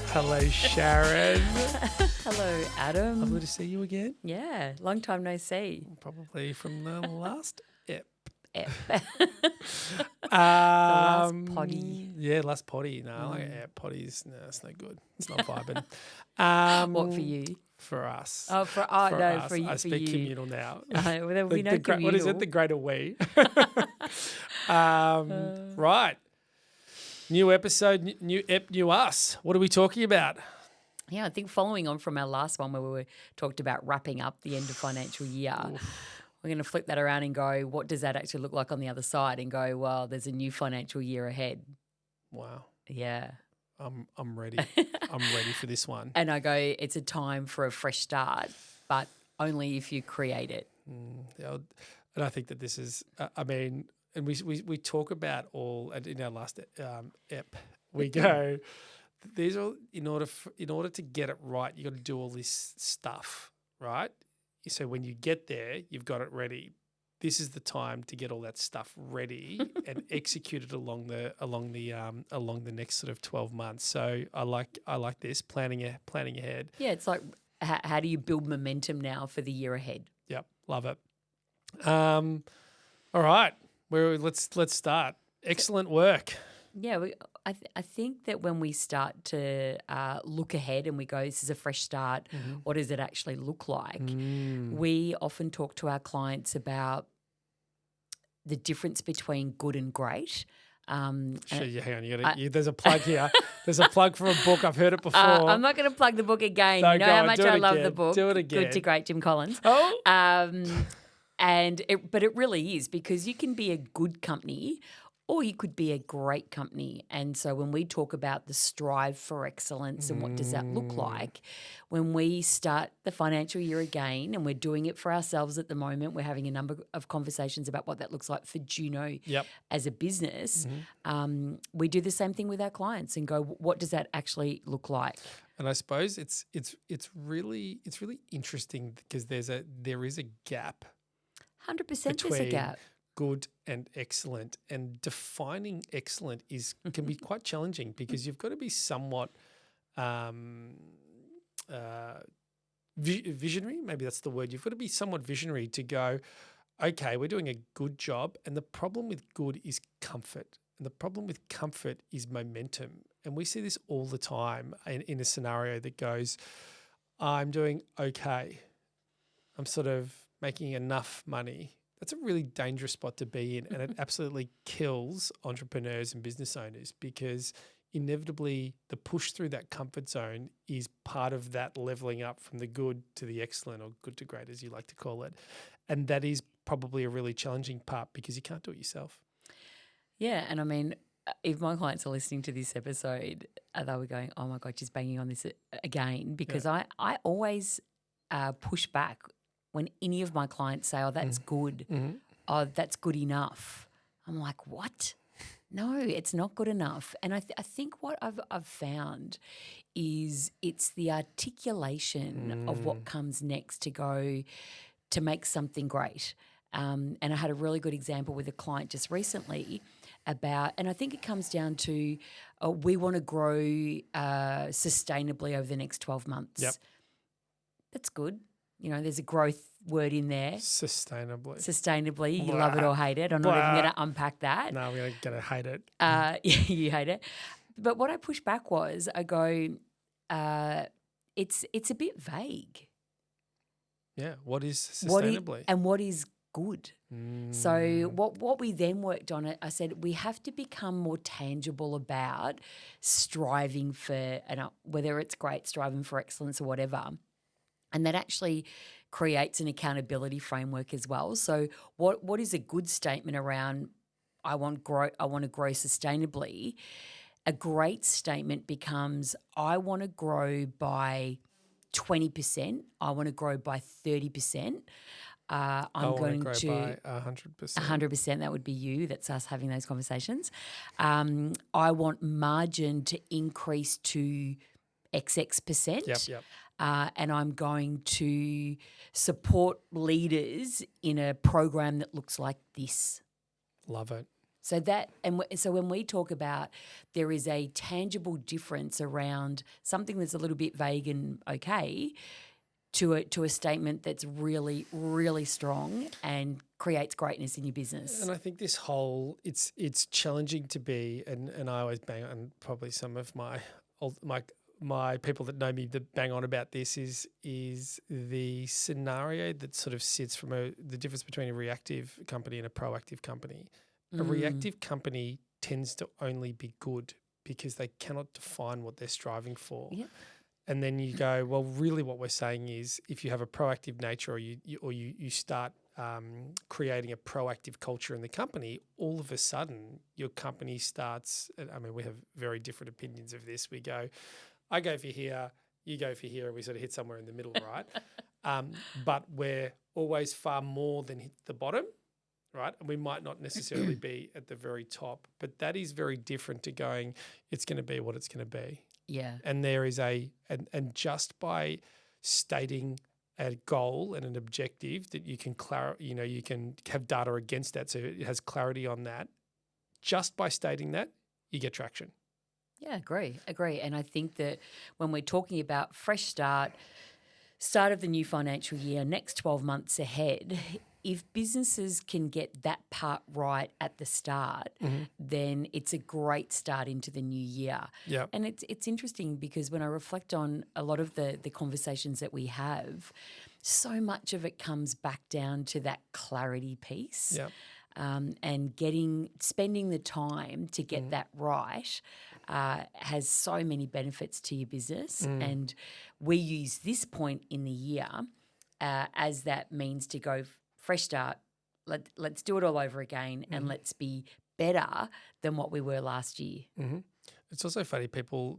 Hello, Sharron. Hello, Adam. Lovely to see you again. Yeah, long time no see. Probably from the last ep. Last potty. Yeah, last potty. No, like ep potties. No, it's no good. It's not vibing. What for you? For us. Oh, for us. you. I speak communal now. Well, we know communal. What is it? The greater we. Right. New episode, new ep, new us. What are we talking about? Yeah, I think following on from our last one where we talked about wrapping up the end of financial year, we're going to flip that around and go, what does that actually look like on the other side? And go, well, there's a new financial year ahead. Wow. Yeah. I'm ready. I'm ready for this one. And I go, it's a time for a fresh start, but only if you create it. Yeah, and I think that this is, and we talk about all, and in our last ep, we go, these are, in order to get it right, you got to do all this stuff, right? So when you get there, you've got it ready. This is the time to get all that stuff ready and execute it along the next sort of 12 months. So I like this planning ahead. Yeah, it's like how do you build momentum now for the year ahead? Yep, love it. All right, let's start. Excellent work. Yeah, I think that when we start to look ahead and we go, this is a fresh start, what does it actually look like? We often talk to our clients about the difference between good and great. Hang on, there's a plug here. There's a plug for a book. I've heard it before. I'm not going to plug the book again. No, you know how much I love the book. Do it again. Good to Great, Jim Collins. Oh. But it really is, because you can be a good company or you could be a great company. And so when we talk about the strive for excellence and what does that look like, when we start the financial year again, and we're doing it for ourselves at the moment, we're having a number of conversations about what that looks like for Juno as a business. We do the same thing with our clients and go, what does that actually look like? And I suppose it's really interesting because there is a gap. 100% there's a gap. Good and excellent, and defining excellent can be quite challenging because you've got to be somewhat visionary. Maybe that's the word. You've got to be somewhat visionary to go, okay, we're doing a good job, and the problem with good is comfort, and the problem with comfort is momentum. And we see this all the time in a scenario that goes, I'm doing okay, I'm sort of making enough money. That's a really dangerous spot to be in, and it absolutely kills entrepreneurs and business owners because inevitably the push through that comfort zone is part of that leveling up from the good to the excellent, or good to great as you like to call it. And that is probably a really challenging part because you can't do it yourself. Yeah, and I mean, if my clients are listening to this episode, they'll be going, oh my God, she's banging on this again, because I always push back when any of my clients say, oh, that's good, oh, that's good enough. I'm like, what? No, it's not good enough. And I think what I've found is it's the articulation of what comes next to make something great. And I had a really good example with a client just recently about, and I think it comes down to we want to grow sustainably over the next 12 months. Yep. That's good. You know, there's a growth word in there. Sustainably. You love it or hate it. I'm not even going to unpack that. No, we're going to hate it. You hate it. But what I pushed back was, I go, it's a bit vague. Yeah, what is sustainably? And what is good? So what we then worked on, I said we have to become more tangible about striving for, whether it's great, striving for excellence or whatever. And that actually creates an accountability framework as well. So what is a good statement around I want to grow sustainably? A great statement becomes I want to grow by 20%. I want to grow by 30%. I'm going to grow by 100%. 100%, that would be you. That's us having those conversations. I want margin to increase to XX%. Yep. And I'm going to support leaders in a program that looks like this. Love it. So so when we talk about there is a tangible difference around something that's a little bit vague and okay to a statement that's really, really strong and creates greatness in your business. And I think this whole it's challenging to be, and I always bang on, probably some of my people that know me that bang on about this is the scenario that sort of sits from the difference between a reactive company and a proactive company. A reactive company tends to only be good because they cannot define what they're striving for. Yep. And then you go, well, really what we're saying is if you have a proactive nature or you start creating a proactive culture in the company, all of a sudden your company starts, I mean, we have very different opinions of this. We go, I go for here, you go for here, and we sort of hit somewhere in the middle, right? But we're always far more than hit the bottom, right? And we might not necessarily be at the very top, but that is very different to going, it's going to be what it's going to be. Yeah. And there is and just by stating a goal and an objective that you can you can have data against that, so it has clarity on that. Just by stating that, you get traction. Yeah, agree. And I think that when we're talking about fresh start of the new financial year, next 12 months ahead, if businesses can get that part right at the start, then it's a great start into the new year. Yeah. And it's interesting because when I reflect on a lot of the conversations that we have, so much of it comes back down to that clarity piece. Yeah. And spending the time to get that right has so many benefits to your business. And we use this point in the year as that means to go fresh start. Let's do it all over again, and let's be better than what we were last year. Mm-hmm. It's also funny, people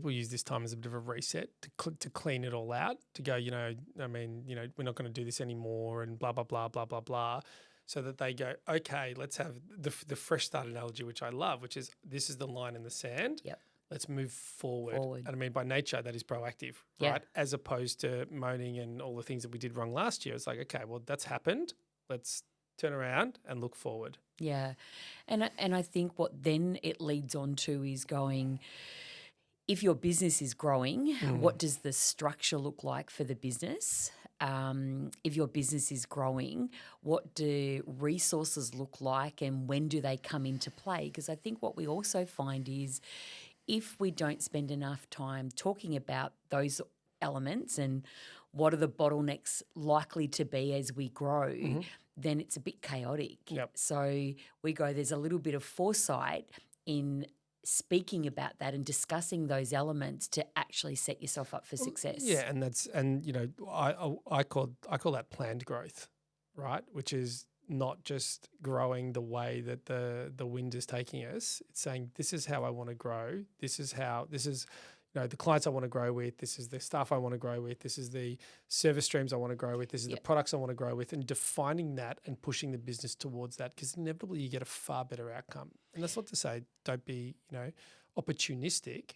use this time as a bit of a reset to clean it all out, to go, we're not going to do this anymore and blah, blah, blah, blah, blah, blah. So that they go, okay, let's have the fresh start analogy, which I love, which is this is the line in the sand. Yep. Let's move forward. And I mean, by nature, that is proactive, right? As opposed to moaning and all the things that we did wrong last year. It's like, okay, well, that's happened. Let's turn around and look forward. Yeah. And I think what then it leads on to is going, if your business is growing, what does the structure look like for the business? If your business is growing, what do resources look like and when do they come into play? Because I think what we also find is if we don't spend enough time talking about those elements and what are the bottlenecks likely to be as we grow, then it's a bit chaotic. Yep. So we go, there's a little bit of foresight in speaking about that and discussing those elements to actually set yourself up for success. Yeah, I call that planned growth, right? Which is not just growing the way that the wind is taking us. It's saying this is how I want to grow. This is the clients I want to grow with. This is the staff I want to grow with. This is the service streams I want to grow with. This is the products I want to grow with, and defining that and pushing the business towards that, because inevitably you get a far better outcome. And that's not to say don't be, opportunistic.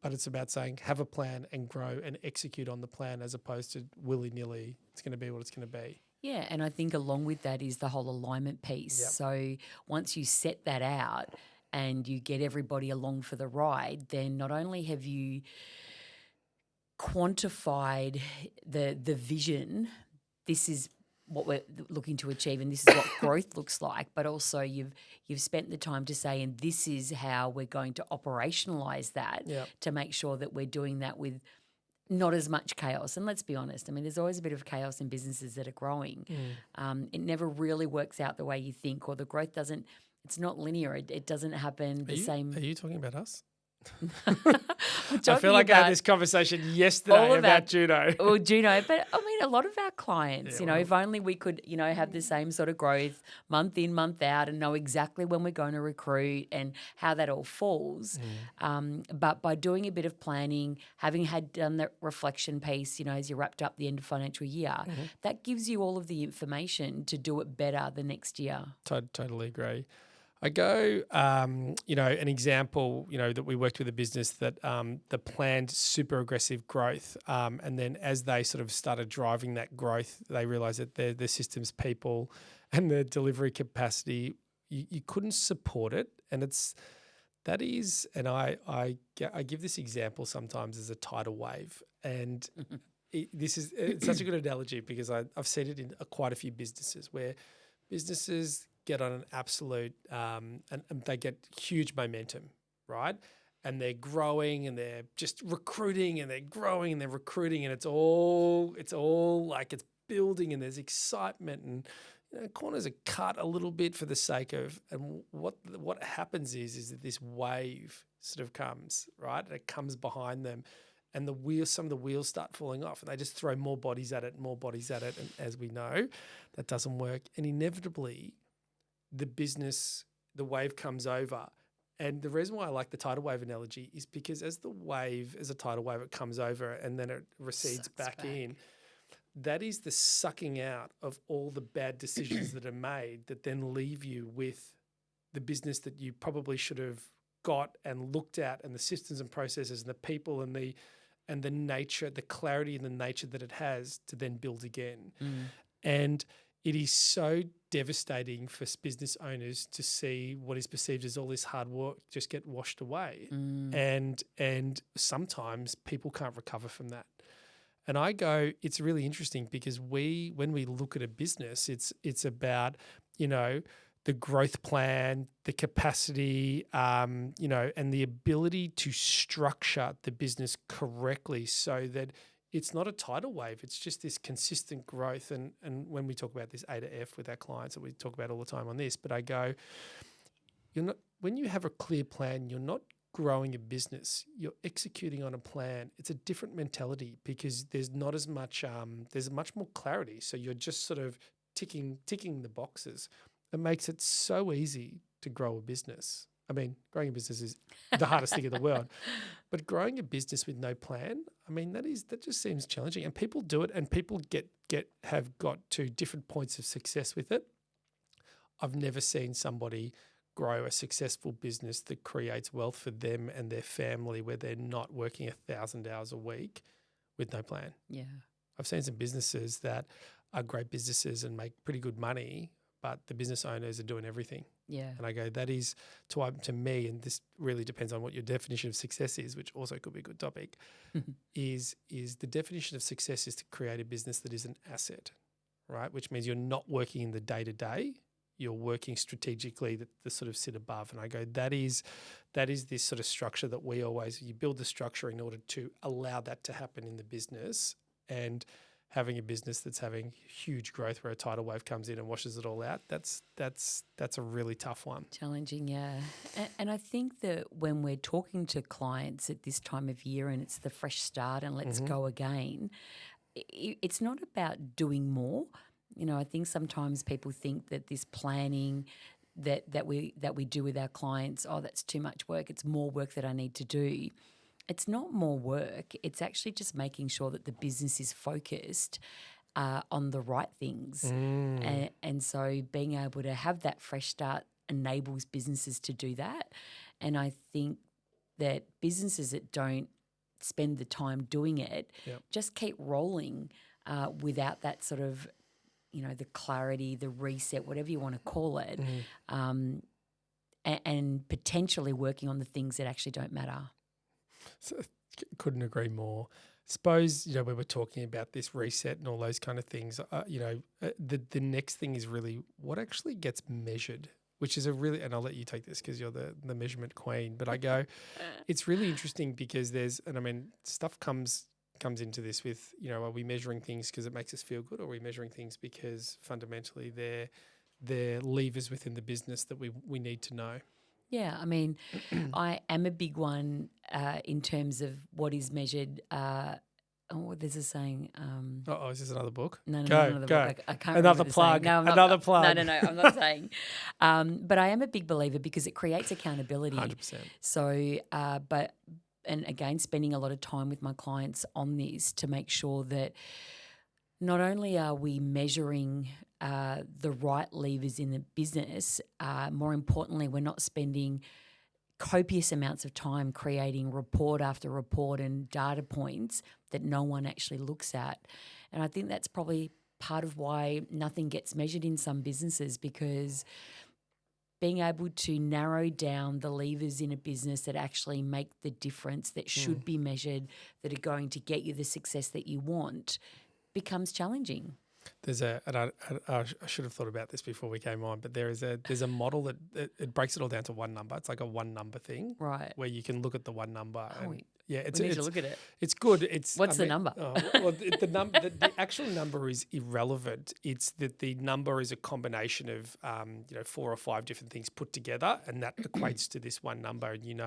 But it's about saying have a plan and grow and execute on the plan as opposed to willy-nilly. It's going to be what it's going to be. Yeah, and I think along with that is the whole alignment piece. Yep. So once you set that out and you get everybody along for the ride, then not only have you quantified the vision, this is what we're looking to achieve and this is what growth looks like, but also you've spent the time to say, and this is how we're going to operationalize that to make sure that we're doing that with not as much chaos. And let's be honest, I mean, there's always a bit of chaos in businesses that are growing. It never really works out the way you think, or the growth it's not linear. It doesn't happen same. Are you talking about us? I feel like I had this conversation yesterday about Juno. Well, Juno, but I mean, a lot of our clients, if only we could, have the same sort of growth month in, month out and know exactly when we're going to recruit and how that all falls. But by doing a bit of planning, having done that reflection piece, as you wrapped up the end of financial year, that gives you all of the information to do it better the next year. Totally agree. I go, an example, that we worked with a business that the planned super aggressive growth, and then as they sort of started driving that growth, they realised that their systems people and the delivery capacity You couldn't support it, and I give this example sometimes as a tidal wave, and it's such a good analogy because I've seen it in quite a few businesses where businesses get on an absolute and they get huge momentum, right? And they're growing and they're just recruiting and they're growing and they're recruiting and it's all like it's building and there's excitement and corners are cut a little bit for the sake of, and what happens is that this wave sort of comes, right? And it comes behind them and some of the wheels start falling off and they just throw more bodies at it. And as we know, that doesn't work. And inevitably the wave comes over. And the reason why I like the tidal wave analogy is because as a tidal wave, it comes over and then it recedes back in. That is the sucking out of all the bad decisions that are made that then leave you with the business that you probably should have got and looked at, and the systems and processes and the people and the nature, the clarity and the nature that it has to then build again. And it is so devastating for business owners to see what is perceived as all this hard work just get washed away. And sometimes people can't recover from that. And I go, it's really interesting because when we look at a business, it's about, the growth plan, the capacity, and the ability to structure the business correctly so that it's not a tidal wave. It's just this consistent growth. And when we talk about this A to F with our clients that we talk about all the time on this, but I go, when you have a clear plan, you're not growing a business, you're executing on a plan. It's a different mentality because there's not as much, there's much more clarity. So you're just sort of ticking the boxes. It makes it so easy to grow a business. I mean, growing a business is the hardest thing in the world, but growing a business with no plan, I mean, that just seems challenging. And people do it, and people have got to different points of success with it. I've never seen somebody grow a successful business that creates wealth for them and their family where they're not working 1,000 hours a week with no plan. Yeah. I've seen some businesses that are great businesses and make pretty good money, but the business owners are doing everything. Yeah. And I go, that is to me, and this really depends on what your definition of success is, which also could be a good topic, is the definition of success is to create a business that is an asset, right? Which means you're not working in the day-to-day, you're working strategically that sort of sit above. And I go, that is this sort of structure that you build the structure in order to allow that to happen in the business. And having a business that's having huge growth where a tidal wave comes in and washes it all out, that's a really tough one. Challenging, yeah. And I think that when we're talking to clients at this time of year and it's the fresh start and let's go again, it's not about doing more. I think sometimes people think that this planning that we do with our clients, that's too much work. It's more work that I need to do. It's not more work. It's actually just making sure that the business is focused on the right things. And so being able to have that fresh start enables businesses to do that. And I think that businesses that don't spend the time doing it just keep rolling without that sort of the clarity, the reset, whatever you want to call it, and potentially working on the things that actually don't matter. So, couldn't agree more. Suppose, when we're talking about this reset and all those kind of things, the next thing is really what actually gets measured, which is and I'll let you take this because you're the measurement queen, but I go, it's really interesting because stuff comes into this with, are we measuring things because it makes us feel good, or are we measuring things because fundamentally they're levers within the business that we need to know? Yeah, I am a big one in terms of what is measured. There's a saying. Is this another book? No, go. Another book. I can't another remember plug. No, another plug. No, I'm not saying. But I am a big believer because it creates accountability. 100%. So, and again, spending a lot of time with my clients on this to make sure that not only are we measuring the right levers in the business, more importantly, we're not spending copious amounts of time creating report after report and data points that no one actually looks at. And I think that's probably part of why nothing gets measured in some businesses, because being able to narrow down the levers in a business that actually make the difference, that should be measured, that are going to get you the success that you want, becomes challenging. I should have thought about this before we came on, but there's a model that it breaks it all down to one number. It's like a one number thing, right? Where you can look at the one number. We need to look at it. It's good. What's the number? The actual number is irrelevant. It's that the number is a combination of 4 or 5 different things put together, and that equates to this one number. And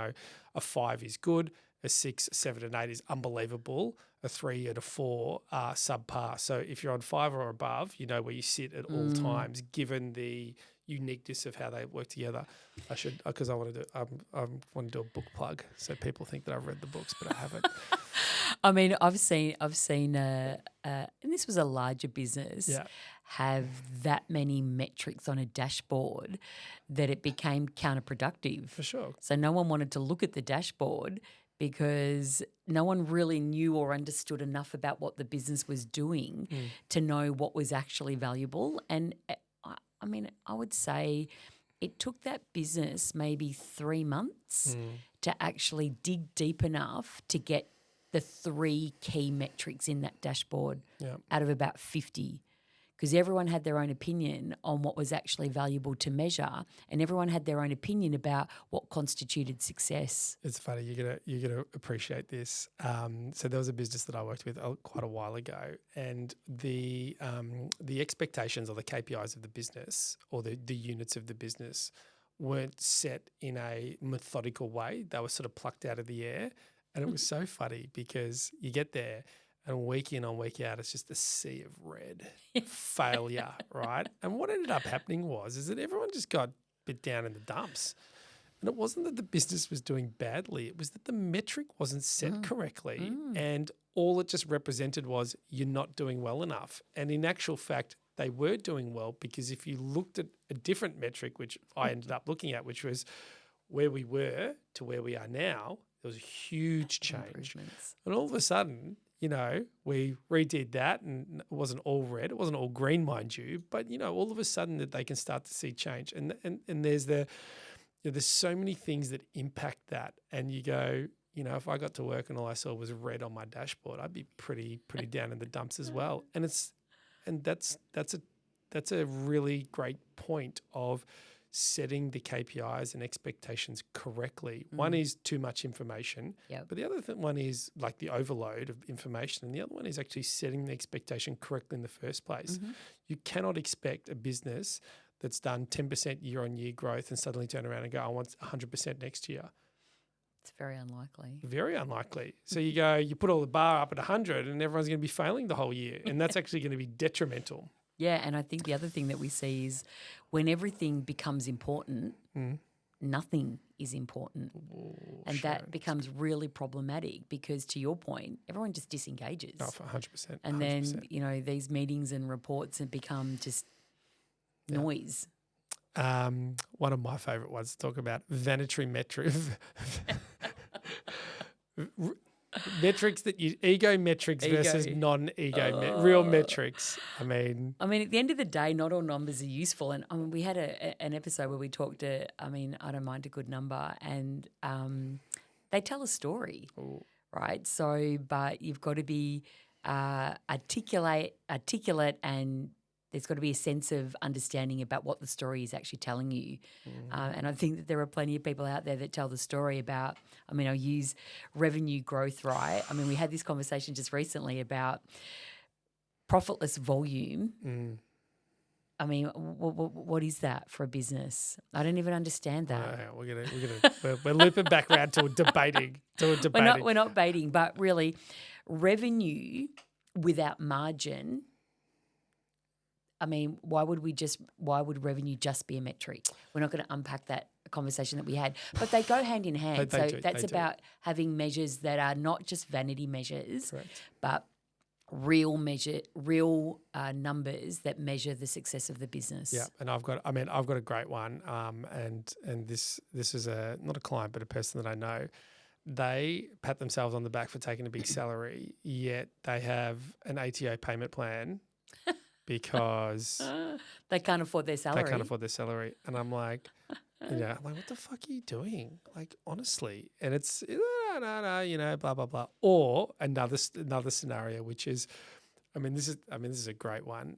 a 5 is good, a 6, 7, and 8 is unbelievable. A 3 and a 4 are subpar. So if you're on 5 or above, you know where you sit at all times, given the uniqueness of how they work together. I should, because I want to do a book plug, so people think that I've read the books, but I haven't. I mean, I've seen, and this was a larger business, have that many metrics on a dashboard that it became counterproductive. For sure. So no one wanted to look at the dashboard because no one really knew or understood enough about what the business was doing to know what was actually valuable. And I mean, I would say it took that business maybe 3 months to actually dig deep enough to get the 3 key metrics in that dashboard out of about 50. Because everyone had their own opinion on what was actually valuable to measure, and everyone had their own opinion about what constituted success. It's funny, you're gonna appreciate this. So there was a business that I worked with quite a while ago, and the expectations or the KPIs of the business or the units of the business weren't set in a methodical way. They were sort of plucked out of the air, and it was so funny because you get there. And week in on week out, it's just a sea of red failure, right? And what ended up happening is that everyone just got a bit down in the dumps. And it wasn't that the business was doing badly. It was that the metric wasn't set correctly. And all it just represented was you're not doing well enough. And in actual fact, they were doing well because if you looked at a different metric, which I ended up looking at, which was where we were to where we are now, there was a huge change. And all of a sudden, we redid that, and it wasn't all red, it wasn't all green, mind you, but all of a sudden that they can start to see change, and there's there's so many things that impact that, and you go, if I got to work and all I saw was red on my dashboard, I'd be pretty down in the dumps as well, and that's a really great point of setting the KPIs and expectations correctly. One is too much information, but the other one is like the overload of information, and the other one is actually setting the expectation correctly in the first place. You cannot expect a business that's done 10% year-on-year growth and suddenly turn around and go, I want 100% next year. It's very unlikely. Very unlikely. So you put all the bar up at 100 and everyone's going to be failing the whole year, and that's actually going to be detrimental. Yeah, and I think the other thing that we see is when everything becomes important, nothing is important. And that becomes really problematic because, to your point, everyone just disengages. Oh, for 100%. And then, these meetings and reports have become just noise. One of my favourite ones to talk about, vanity metrics. Metrics ego metrics versus non-ego real metrics. I mean, at the end of the day, not all numbers are useful. And we had an episode where we talked to, I don't mind a good number, and they tell a story, right? So, but you've got to be articulate, and there's got to be a sense of understanding about what the story is actually telling you. And I think that there are plenty of people out there that tell the story about, I'll use revenue growth, right? We had this conversation just recently about profitless volume. What is that for a business? I don't even understand that. We're looping back around to debating. We're not baiting, but really revenue without margin. Why would revenue just be a metric? We're not going to unpack that conversation that we had, but they go hand in hand. That's about having measures that are not just vanity measures, correct, but real numbers that measure the success of the business. Yeah, and I've got a great one, and this is not a client but a person that I know. They pat themselves on the back for taking a big salary, yet they have an ATO payment plan. Because they can't afford their salary. And I'm like, I'm like, what the fuck are you doing? Like, honestly. And it's, no, blah, blah, blah. Or another scenario, which is, this is a great one.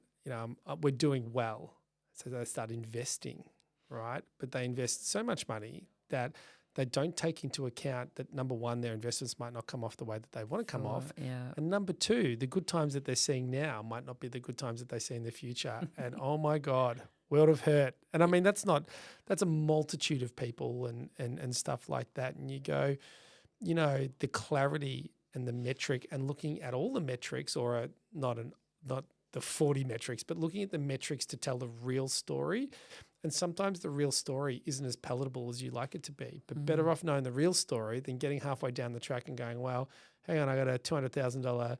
We're doing well. So they start investing, right? But they invest so much money that they don't take into account that, number one, their investments might not come off the way that they want to come off. Yeah. And number two, the good times that they're seeing now might not be the good times that they see in the future. And oh my God, world of hurt. And that's a multitude of people and stuff like that. And you go, the clarity and the metric and looking at all the metrics, or not the 40 metrics, but looking at the metrics to tell the real story. And sometimes the real story isn't as palatable as you like it to be, but better off knowing the real story than getting halfway down the track and going, well, hang on, I got a $200,000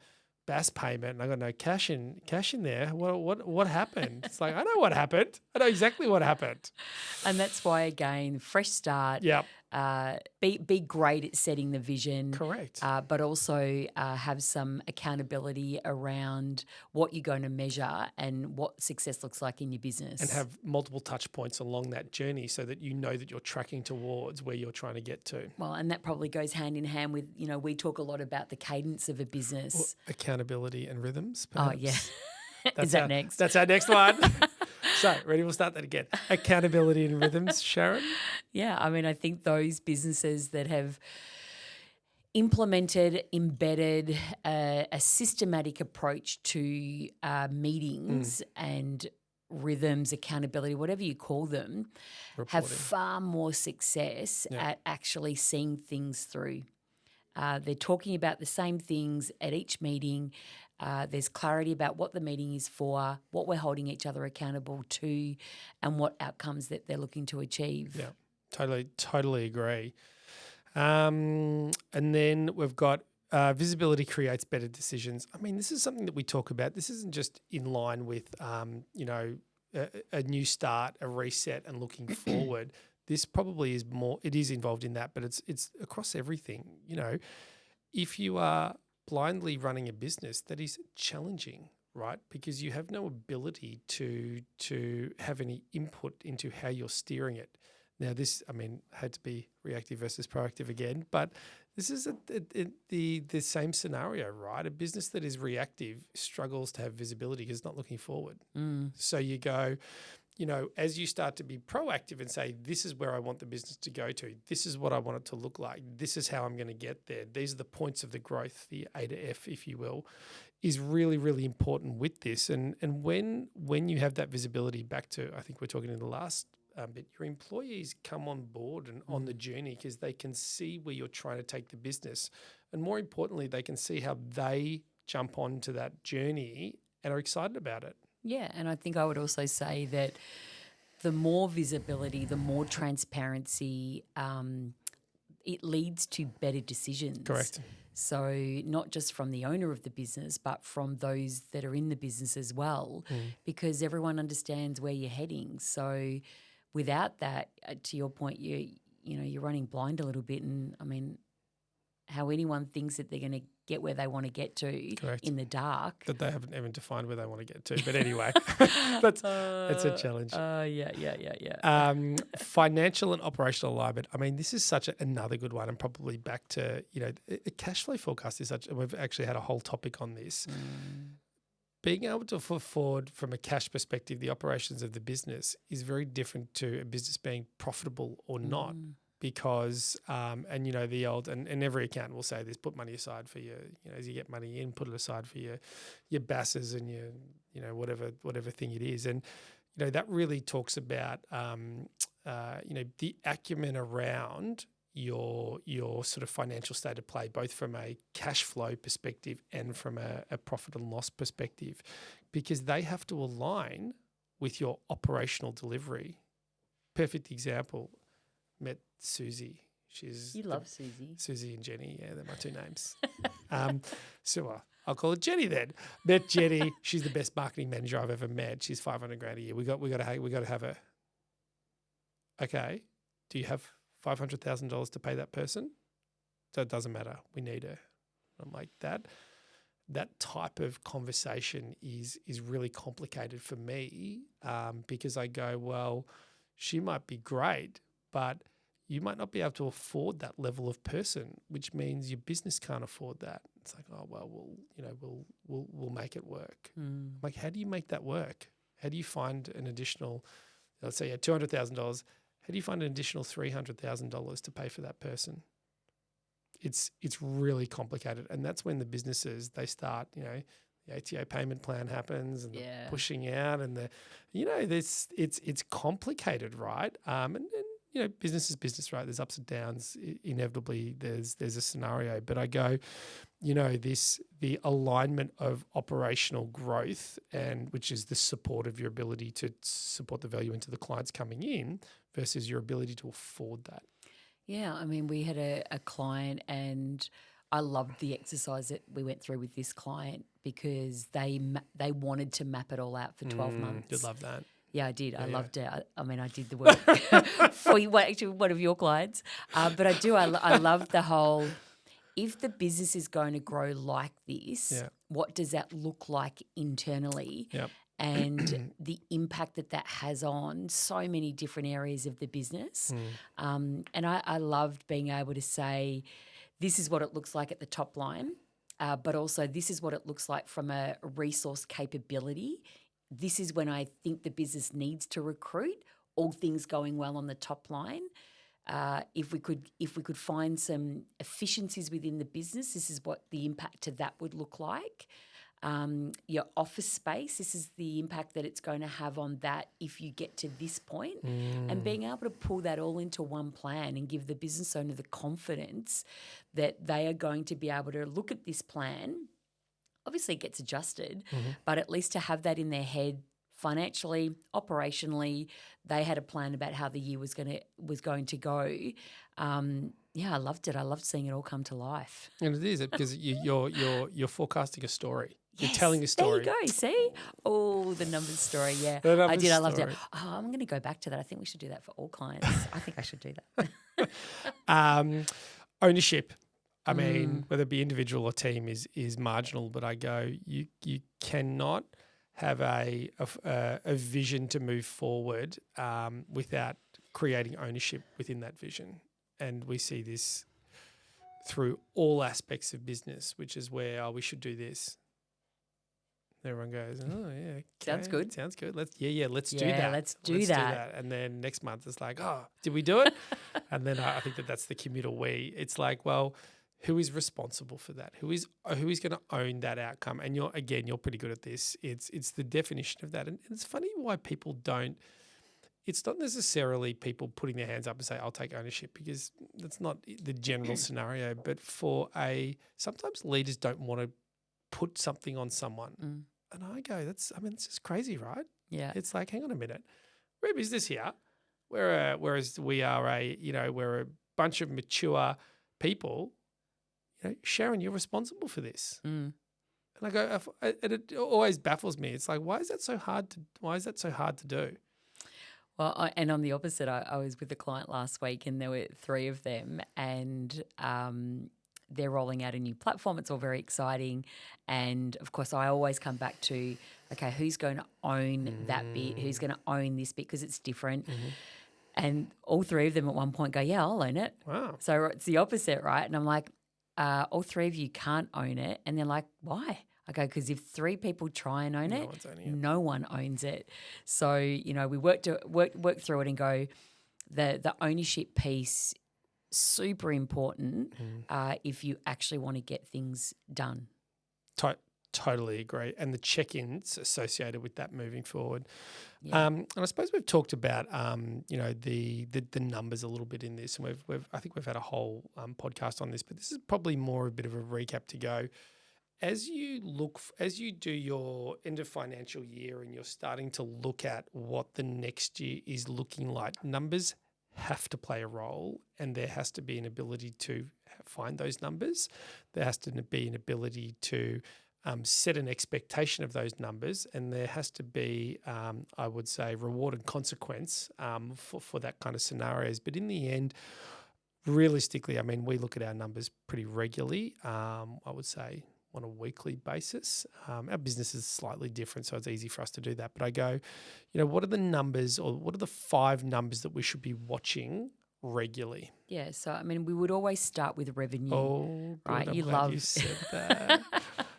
BAS payment and I got no cash in there. What happened? It's like, I know what happened. I know exactly what happened. And that's why, again, fresh start. Yep. Be great at setting the vision. Correct. But also have some accountability around what you're going to measure and what success looks like in your business. And have multiple touch points along that journey so that you know that you're tracking towards where you're trying to get to. Well, and that probably goes hand in hand with, we talk a lot about the cadence of a business. Well, accountability and rhythms, perhaps. Oh, yeah. Is that next? That's our next one. So, ready? We'll start that again. Accountability and rhythms, Sharron? Yeah, I think those businesses that have implemented, embedded a systematic approach to meetings and rhythms, accountability, whatever you call them, have far more success at actually seeing things through. They're talking about the same things at each meeting. There's clarity about what the meeting is for, what we're holding each other accountable to, and what outcomes that they're looking to achieve. Yeah, totally agree. And then we've got visibility creates better decisions. This is something that we talk about. This isn't just in line with, a new start, a reset, and looking forward. This probably is more. It is involved in that, but it's across everything. If you are blindly running a business, that is challenging, right? Because you have no ability to have any input into how you're steering it. Now, this, had to be reactive versus proactive again, but this is the same scenario, right? A business that is reactive struggles to have visibility because it's not looking forward. So you go, as you start to be proactive and say, this is where I want the business to go to, this is what I want it to look like, this is how I'm going to get there, these are the points of the growth, the A to F, if you will, is really, really important with this. And when you have that visibility, back to, I think we're talking in the last bit, your employees come on board and on the journey because they can see where you're trying to take the business. And more importantly, they can see how they jump onto that journey and are excited about it. Yeah, and I think I would also say that the more visibility, the more transparency, it leads to better decisions. Correct. So not just from the owner of the business, but from those that are in the business as well, because everyone understands where you're heading. So without that, to your point, you're running blind a little bit, and how anyone thinks that they're going to get where they want to get to Correct. In the dark. That they haven't even defined where they want to get to. But anyway, that's a challenge. Yeah. Financial and operational alignment. This is such another good one, and probably back to, a cash flow forecast is such, and we've actually had a whole topic on this. Being able to afford from a cash perspective the operations of the business is very different to a business being profitable or not. Because, the old, and every accountant will say this, put money aside for your, as you get money in, put it aside for your BASs and your, whatever thing it is. And, that really talks about, the acumen around your sort of financial state of play, both from a cash flow perspective and from a profit and loss perspective, because they have to align with your operational delivery. Perfect example. Met Susie. You love Susie. Susie and Jenny. Yeah, they're my two names. So I'll call it Jenny then. Met Jenny. She's the best marketing manager I've ever met. She's $500,000 a year. We got to have her. Okay. Do you have $500,000 to pay that person? So it doesn't matter. We need her. I'm like, that type of conversation is really complicated for me because I go, well, she might be great, but you might not be able to afford that level of person, which means your business can't afford that. It's like, oh well, we'll make it work. Like, how do you make that work? How do you find an additional, let's say you had $200,000? How do you find an additional $300,000 to pay for that person? It's really complicated, and that's when the businesses, they start, the ATO payment plan happens and the pushing out, and it's complicated, right? And business is business, right? There's ups and downs. Inevitably, there's a scenario. But I go, the alignment of operational growth, and which is the support of your ability to support the value into the clients coming in versus your ability to afford that. Yeah, I mean, we had a client, and I loved the exercise that we went through with this client because they wanted to map it all out for 12 months. You'd love that. Yeah, I did. I loved it. I mean, I did the work for you, actually one of your clients. But I do. I love the whole, if the business is going to grow like this, what does that look like internally? Yep. And the impact that has on so many different areas of the business. And I loved being able to say, this is what it looks like at the top line, but also this is what it looks like from a resource capability. This is when I think the business needs to recruit, all things going well on the top line. If we could find some efficiencies within the business, this is what the impact to that would look like. Your office space, this is the impact that it's going to have on that if you get to this point. And being able to pull that all into one plan and give the business owner the confidence that they are going to be able to look at this plan. Obviously, it gets adjusted, but at least to have that in their head financially, operationally, they had a plan about how the year was going to go. I loved it. I loved seeing it all come to life. And it is because you're forecasting a story. Yes, you're telling a story. There you go. See? Oh, the numbers story. Yeah, I did. I loved it. Oh, I'm going to go back to that. I think we should do that for all clients. I think I should do that. Ownership. I mean, whether it be individual or team is marginal, but I go, you cannot have a vision to move forward without creating ownership within that vision. And we see this through all aspects of business, which is where, we should do this. Everyone goes, oh, yeah. Okay. Sounds good. Let's do that. Let's do that. And then next month it's like, oh, did we do it? And then I think that's the commuter we. It's like, well, who is responsible for that? Who is going to own that outcome? And you're pretty good at this. It's the definition of that. And it's funny why people don't. It's not necessarily people putting their hands up and say, I'll take ownership, because that's not the general scenario. But sometimes leaders don't want to put something on someone. And I go, it's just crazy, right? Yeah. It's like, hang on a minute. We're a business here. Whereas we're a bunch of mature people. Sharron, you're responsible for this. And I go, and it always baffles me. It's like, why is that so hard to do? Well, and on the opposite, I was with a client last week, and there were 3 of them, and they're rolling out a new platform. It's all very exciting. And, of course, I always come back to, okay, who's going to own that bit? Who's going to own this bit? Because it's different. And all 3 of them at one point go, yeah, I'll own it. Wow. So it's the opposite, right? And I'm like, all 3 of you can't own it. And they're like, why? I go, because if 3 people try and own it, no one owns it. So, we work through it and go, the ownership piece, super important if you actually want to get things done. Totally agree. And the check-ins associated with that moving forward. Yeah. And I suppose we've talked about, the numbers a little bit in this, and I think we've had a whole podcast on this, but this is probably more a bit of a recap to go. As you do your end of financial year and you're starting to look at what the next year is looking like, numbers have to play a role, and there has to be an ability to find those numbers. There has to be an ability to set an expectation of those numbers, and there has to be, I would say, reward and consequence for that kind of scenarios. But in the end, realistically, I mean, we look at our numbers pretty regularly, I would say on a weekly basis. Our business is slightly different, so it's easy for us to do that. But I go, what are the numbers, or what are the 5 numbers that we should be watching regularly? Yeah. So, I mean, we would always start with revenue. Oh, good. Right. I'm You glad love you said that.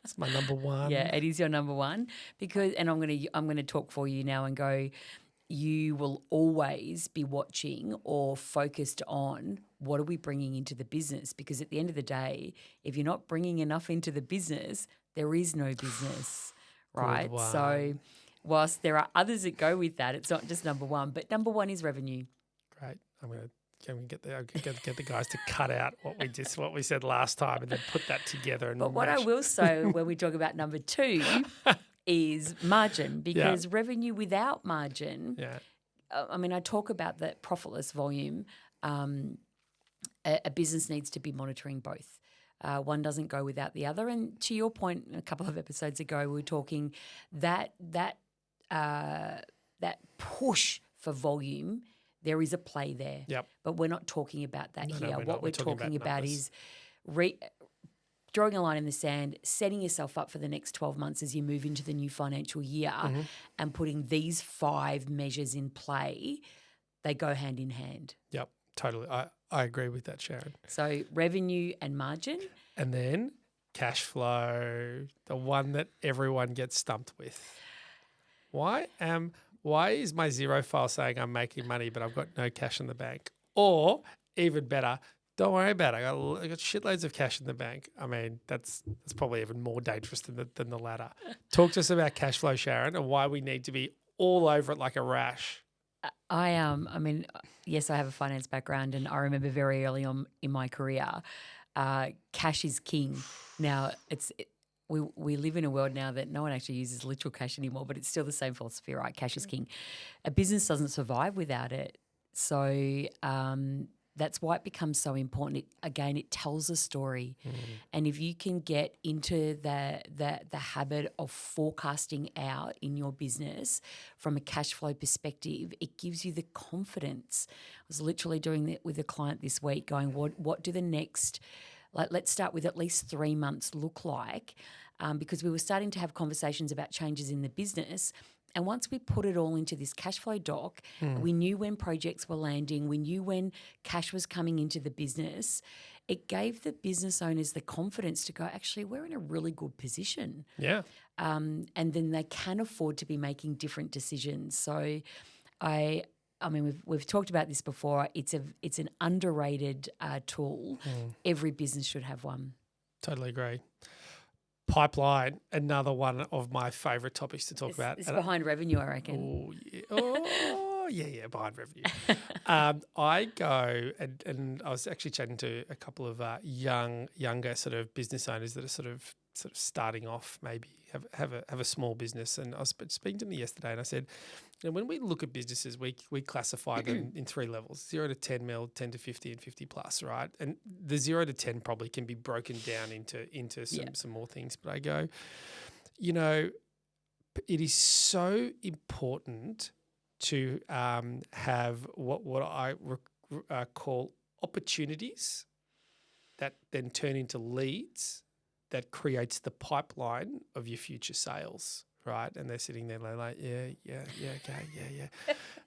It's my number one. Yeah, it is your number one because, and I'm gonna talk for you now and go. You will always be watching or focused on what are we bringing into the business, because at the end of the day, if you're not bringing enough into the business, there is no business, right? Good So, one. whilst there are others that go with that, it's not just number one, but number one is revenue. Great. Can we get the guys to cut out what we said last time and then put that together and But what I will say when we talk about number two is margin, because revenue without margin, I mean, I talk about the profitless volume. A business needs to be monitoring both. One doesn't go without the other. And to your point, a couple of episodes ago, we were talking that push for volume. There is a play there. Yep. But we're not talking about that here. No, What we're talking about numbers. is drawing a line in the sand, setting yourself up for the next 12 months as you move into the new financial year, and putting these 5 measures in play. They go hand in hand. Yep, totally. I agree with that, Sharron. So revenue and margin. And then cash flow, the one that everyone gets stumped with. Why is my Xero file saying I'm making money but I've got no cash in the bank? Or even better, don't worry about it. I got shitloads of cash in the bank. I mean, that's probably even more dangerous than the latter. Talk to us about cash flow, Sharron, and why we need to be all over it like a rash. I mean, yes, I have a finance background, and I remember very early on in my career, cash is king. Now we live in a world now that no one actually uses literal cash anymore, but it's still the same philosophy, right? Cash is king. A business doesn't survive without it. So that's why it becomes so important. It tells a story. And if you can get into the habit of forecasting out in your business from a cash flow perspective, it gives you the confidence. I was literally doing that with a client this week, going, what do the next, let's start with at least 3 months look like, because we were starting to have conversations about changes in the business. And once we put it all into this cash flow doc, we knew when projects were landing, we knew when cash was coming into the business. It gave the business owners the confidence to go, actually, we're in a really good position. Yeah. And then they can afford to be making different decisions. So I mean, we've talked about this before. It's an underrated tool. Every business should have one. Totally agree. Pipeline, another one of my favourite topics to talk about. It's behind revenue, I reckon. Oh, yeah, behind revenue. I go and I was actually chatting to a couple of younger sort of business owners that are sort of starting off, maybe have a small business. And I was speaking to them yesterday, and I said, when we look at businesses, we classify them in 3 levels: 0 to 10 mil, 10 to 50, and 50 plus, right? And the 0 to 10 probably can be broken down into some more things. But I go, it is so important to have what I call opportunities that then turn into leads that creates the pipeline of your future sales, right? And they're sitting there like, okay, yeah.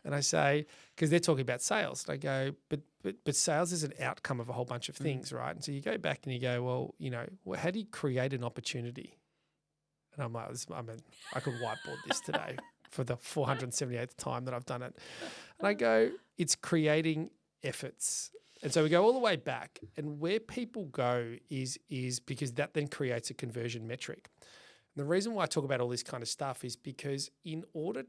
And I say, because they're talking about sales, and I go, but sales is an outcome of a whole bunch of things, right? And so you go back and you go, well, how do you create an opportunity? And I'm like, I could whiteboard this today for the 478th time that I've done it. And I go, it's creating efforts. And so we go all the way back, and where people go is because that then creates a conversion metric. And the reason why I talk about all this kind of stuff is because in order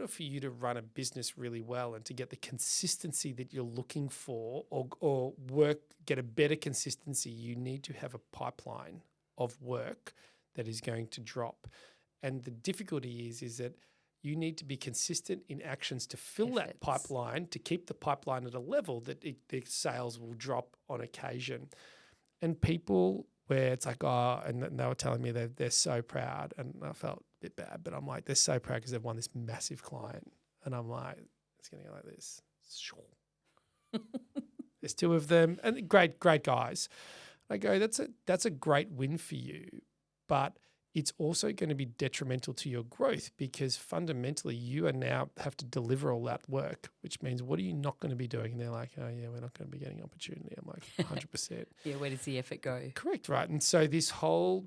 for you to run a business really well and to get the consistency that you're looking for or get a better consistency, you need to have a pipeline of work that is going to drop. And the difficulty is that you need to be consistent in actions to fill that pipeline, to keep the pipeline at a level that the sales will drop on occasion. And people where it's like, and they were telling me they're so proud, and I felt a bit bad, but I'm like, they're so proud because they've won this massive client. And I'm like, it's going to go like this. There's 2 of them, and great guys. I go, that's a great win for you, but it's also going to be detrimental to your growth because fundamentally you are now have to deliver all that work, which means what are you not going to be doing? And they're like, oh, yeah, we're not going to be getting opportunity. I'm like, 100%. Yeah, where does the effort go? Correct, right? And so this whole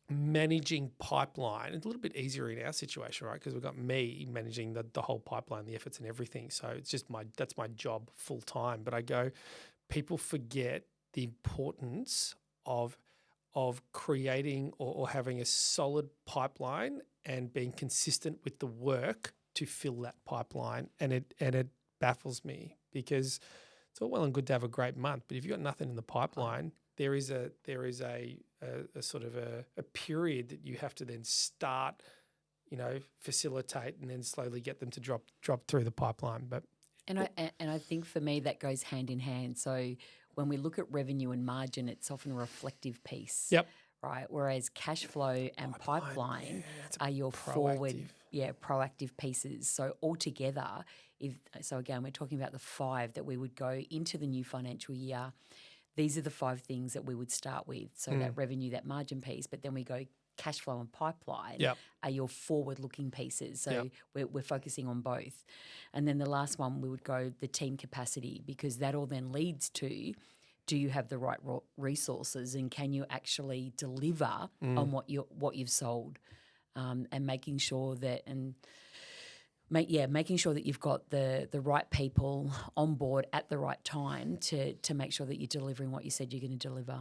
managing pipeline, it's a little bit easier in our situation, right? Because we've got me managing the whole pipeline, the efforts and everything. So it's just that's my job full time. But I go, people forget the importance of creating or having a solid pipeline and being consistent with the work to fill that pipeline. And it baffles me because it's all well and good to have a great month, but if you've got nothing in the pipeline, there is a sort of a period that you have to then start, facilitate and then slowly get them to drop through the pipeline. But I think for me that goes hand in hand. So when we look at revenue and margin, it's often a reflective piece. Yep. Right. Whereas cash flow and pipeline are your proactive. proactive pieces. So altogether, again, we're talking about the 5 that we would go into the new financial year. These are the 5 things that we would start with. So that revenue, that margin piece, but then we go cash flow and pipeline are your forward-looking pieces. So we're focusing on both. And then the last one, we would go the team capacity, because that all then leads to, do you have the right resources and can you actually deliver on what you've sold, and making sure that making sure that you've got the right people on board at the right time to make sure that you're delivering what you said you're going to deliver.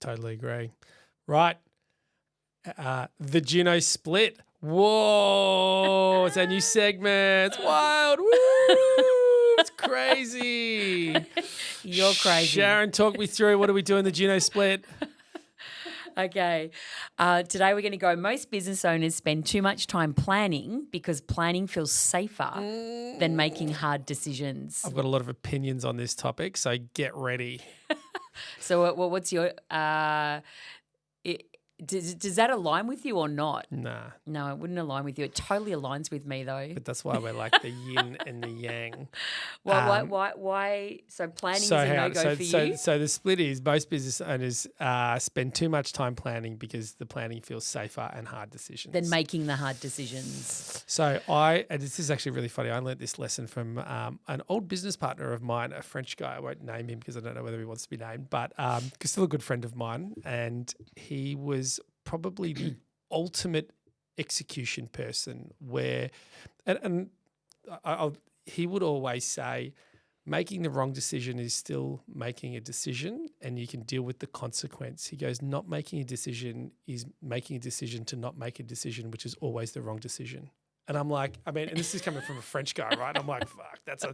Totally agree. Right. The Juno split. Whoa, it's a new segment. It's wild. Woo! It's crazy. You're crazy. Sharron, talk me through, what do we do in the Juno split? Okay. Today we're going to go, most business owners spend too much time planning because planning feels safer than making hard decisions. I've got a lot of opinions on this topic, so get ready. So what's your does that align with you or not? Nah. No, it wouldn't align with you. It totally aligns with me though. But that's why we're like the yin and the yang. Why? So planning is a no-go for you? So the split is most business owners spend too much time planning because the planning feels safer and hard decisions. Than making the hard decisions. So and this is actually really funny. I learned this lesson from an old business partner of mine, a French guy. I won't name him because I don't know whether he wants to be named, but still a good friend of mine. And he was probably the ultimate execution person where, he would always say, making the wrong decision is still making a decision and you can deal with the consequence. He goes, not making a decision is making a decision to not make a decision, which is always the wrong decision. And I'm like, and this is coming from a French guy, right? I'm like, fuck, it's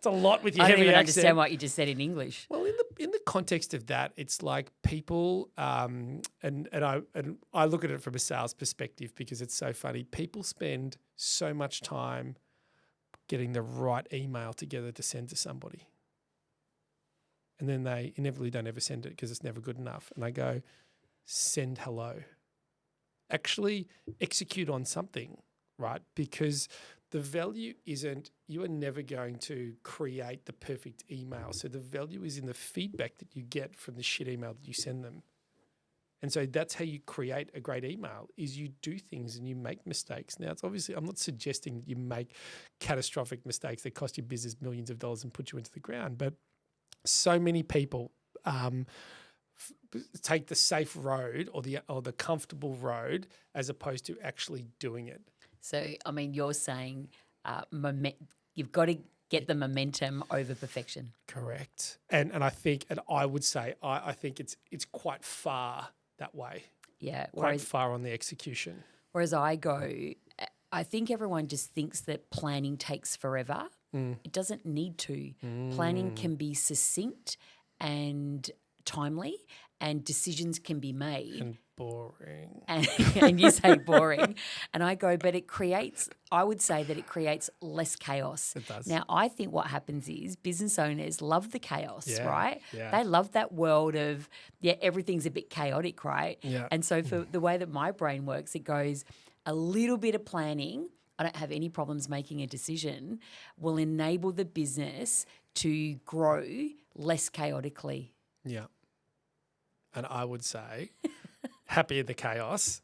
a lot with your heavy accent. I don't even understand what you just said in English. Well, in the context of that, it's like people, and I look at it from a sales perspective because it's so funny. People spend so much time getting the right email together to send to somebody, and then they inevitably don't ever send it because it's never good enough. And I go, send hello. Actually execute on something. Right? Because the value isn't, you are never going to create the perfect email. So the value is in the feedback that you get from the shit email that you send them. And so that's how you create a great email, is you do things and you make mistakes. Now, it's obviously, I'm not suggesting that you make catastrophic mistakes that cost your business millions of dollars and put you into the ground, but so many people take the safe road or the comfortable road as opposed to actually doing it. So, you're saying you've got to get the momentum over perfection. Correct. And I think, and I would say, I think it's quite far that way. Yeah. Quite far on the execution. Whereas I think everyone just thinks that planning takes forever. It doesn't need to. Planning can be succinct and timely, and decisions can be made. And boring. And you say boring. And I go, but I would say that it creates less chaos. It does. Now, I think what happens is business owners love the chaos, right? Yeah. They love that world of, everything's a bit chaotic, right? Yeah. And so for the way that my brain works, it goes, a little bit of planning, I don't have any problems making a decision, will enable the business to grow less chaotically. Yeah. And I would say, happy in the chaos,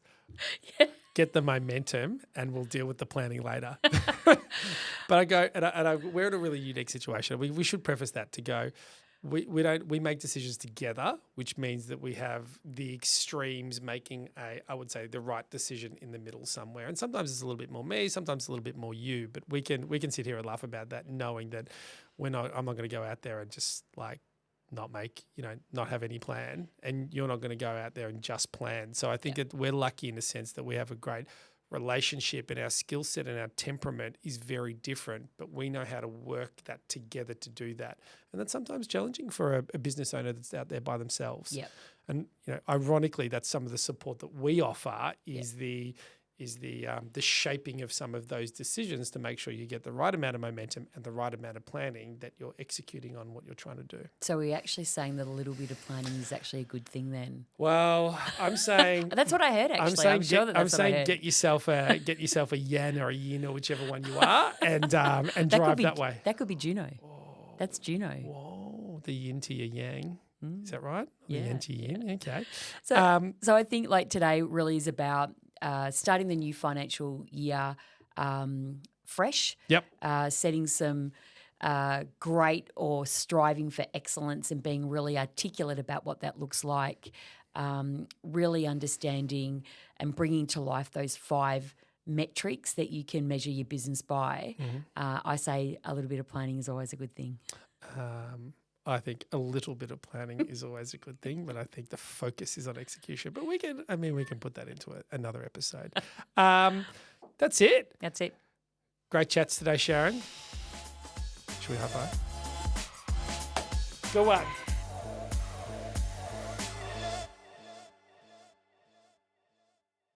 Get the momentum and we'll deal with the planning later. But I go, we're in a really unique situation. We should preface that to go, we make decisions together, which means that we have the extremes making I would say the right decision in the middle somewhere. And sometimes it's a little bit more me, sometimes a little bit more you, but we can sit here and laugh about that, knowing that I'm not going to go out there and just like not have any plan, and you're not going to go out there and just plan. So I think we're lucky in the sense that we have a great relationship, and our skill set and our temperament is very different, but we know how to work that together to do that. And that's sometimes challenging for a business owner that's out there by themselves. Yep. And ironically, that's some of the support that we offer is the shaping of some of those decisions to make sure you get the right amount of momentum and the right amount of planning that you're executing on what you're trying to do. So we're actually saying that a little bit of planning is actually a good thing then? Well, I'm saying that's what I heard actually. I'm sure that's what I heard. Get yourself a yen or a yin or whichever one you are, and drive that way. That could be Juno. Oh, that's Juno. Whoa, the yin to your yang. Is that right? Yeah. The yin to your yin. Okay. So I think like today really is about starting the new financial year fresh. Yep. Setting some great or striving for excellence and being really articulate about what that looks like. Really understanding and bringing to life those 5 metrics that you can measure your business by. I say a little bit of planning is always a good thing. I think a little bit of planning is always a good thing, but I think the focus is on execution. But we can put that into another episode. That's it. That's it. Great chats today, Sharron. Should we high five? Go on.